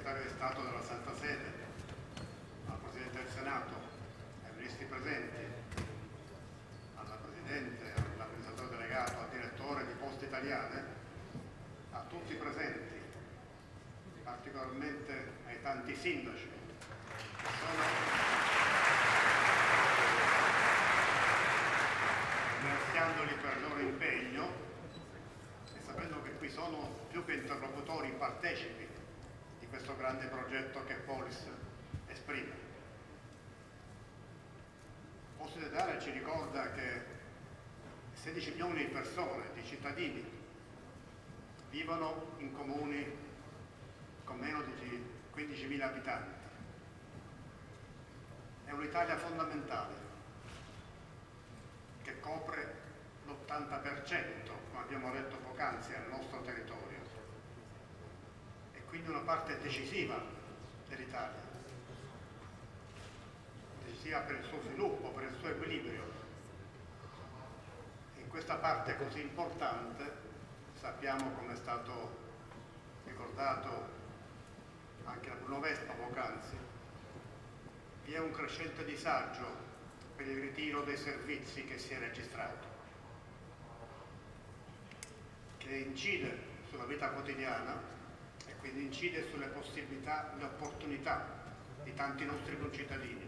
segretario di Stato della Santa Sede, al Presidente del Senato, ai ministri presenti, alla Presidente, all'amministratore delegato, al direttore di Poste Italiane, a tutti i presenti, particolarmente ai tanti sindaci che sono, ringraziandoli per il loro impegno e sapendo che qui sono più che interlocutori, partecipi di questo grande progetto che Polis esprime. Poste Italiane ci ricorda che 16 milioni di persone, di cittadini, vivono in comuni con meno di 15.000 abitanti. È un'Italia fondamentale che copre l'80%, come abbiamo detto poc'anzi, del nostro territorio, e quindi una parte decisiva dell'Italia, decisiva per il suo sviluppo, per il suo equilibrio. E in questa parte così importante sappiamo, come è stato ricordato anche da Bruno Vespa poc'anzi, vi è un crescente disagio per il ritiro dei servizi che si è registrato, che incide sulla vita quotidiana e quindi incide sulle possibilità, le opportunità di tanti nostri concittadini.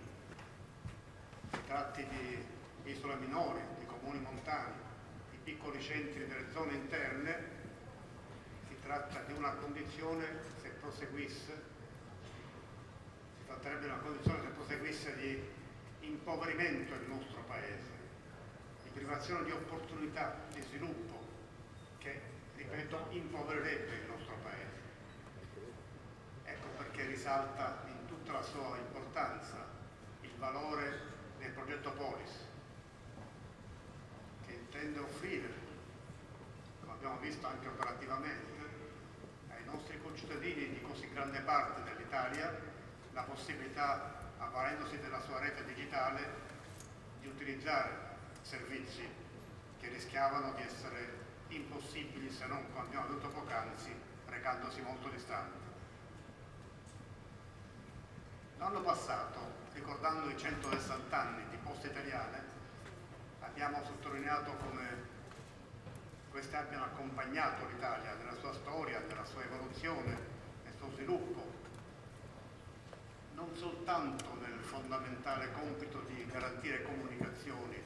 Si tratti di isole minori, di comuni montani, di piccoli centri delle zone interne, si tratta di una condizione, se proseguisse, si tratterebbe di una condizione, se proseguisse, di impoverimento del nostro Paese, di privazione di opportunità di sviluppo che, ripeto, impoverirebbe il nostro Paese. Ecco perché risalta in tutta la sua importanza il valore del progetto Polis, che intende offrire, come abbiamo visto anche operativamente, ai nostri concittadini di così grande parte dell'Italia la possibilità, avvalendosi della sua rete digitale, di utilizzare servizi che rischiavano di essere impossibili se non, come abbiamo detto poc'anzi, recandosi molto distanti. L'anno passato, ricordando i 160 anni di Poste Italiane, abbiamo sottolineato come queste abbiano accompagnato l'Italia nella sua storia, nella sua evoluzione, nel suo sviluppo, non soltanto nel fondamentale compito di garantire comunicazioni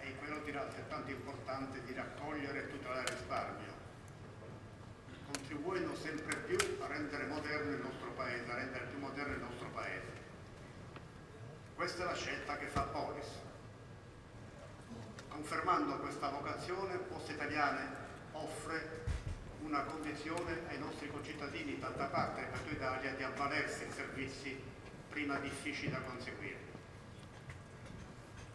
e quello di altrettanto importante di raccogliere e tutelare il risparmio, contribuendo sempre più a rendere moderno il nostro Paese, a rendere più moderno il nostro Paese. Questa è la scelta che fa Polis. Confermando questa vocazione, Poste Italiane offre una condizione ai nostri concittadini in tanta parte del resto d'Italia di avvalersi di servizi prima difficili da conseguire.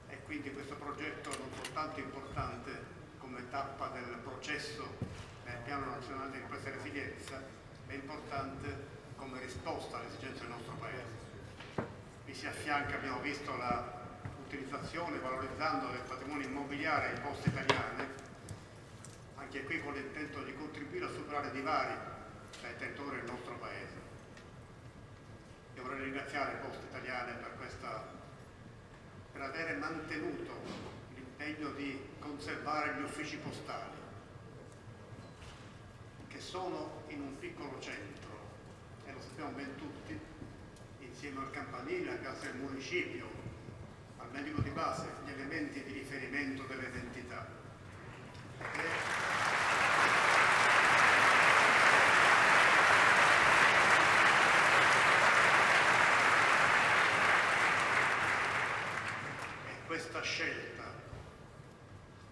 E quindi questo progetto non soltanto importante come tappa del processo del Piano Nazionale di Ripresa e Resilienza, è importante come risposta alle esigenze del nostro Paese. Vi si affianca, abbiamo visto, l'utilizzazione, valorizzando del patrimonio immobiliare in Poste Italiane, anche qui con l'intento di contribuire a superare divari tra i territori del nostro Paese. Io vorrei ringraziare Poste Italiane per aver mantenuto l'impegno di conservare gli uffici postali, che sono in un piccolo centro, e lo sappiamo ben tutti, insieme al campanile, a casa del municipio, al medico di base, gli elementi di riferimento dell'identità. Questa scelta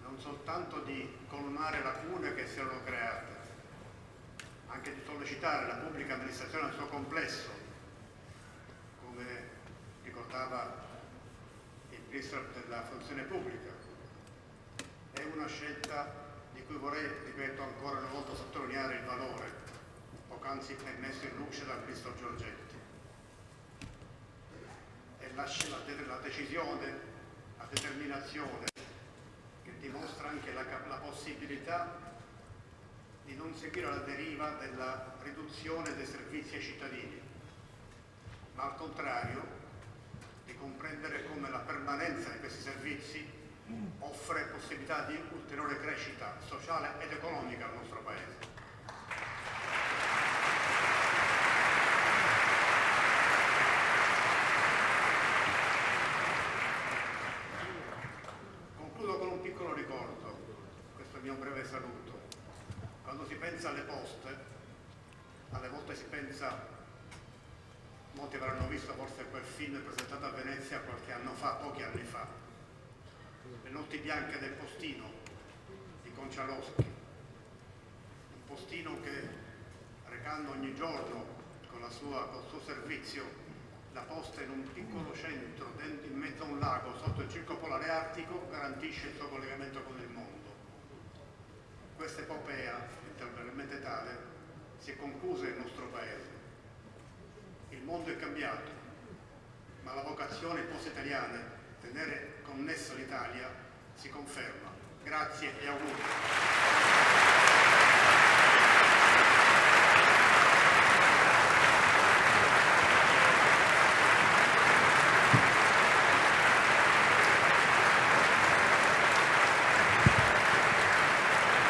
non soltanto di colmare lacune che si erano create, anche di sollecitare la pubblica amministrazione nel suo complesso, come ricordava il Ministro della Funzione Pubblica, è una scelta di cui vorrei, ripeto ancora una volta, sottolineare il valore, poc'anzi messo in luce dal Ministro Giorgetti. È la decisione, la determinazione che dimostra anche la possibilità di non seguire la deriva della riduzione dei servizi ai cittadini, ma al contrario di comprendere come la permanenza di questi servizi offre possibilità di ulteriore crescita sociale ed economica al nostro Paese. Concludo con un piccolo ricordo, questo è il mio breve saluto. Quando si pensa alle poste, alle volte si pensa, molti avranno visto forse quel film presentato a Venezia qualche anno fa, pochi anni fa, Le notti bianche del postino di Concialoschi, un postino che, recando ogni giorno col suo servizio la posta in un piccolo centro in mezzo a un lago sotto il circo polare artico, garantisce il suo collegamento con il mondo. Questa epopea, interamente tale, si è conclusa nel nostro Paese. Il mondo è cambiato, ma la vocazione poste italiane, tenere connessa l'Italia, si conferma. Grazie e auguri.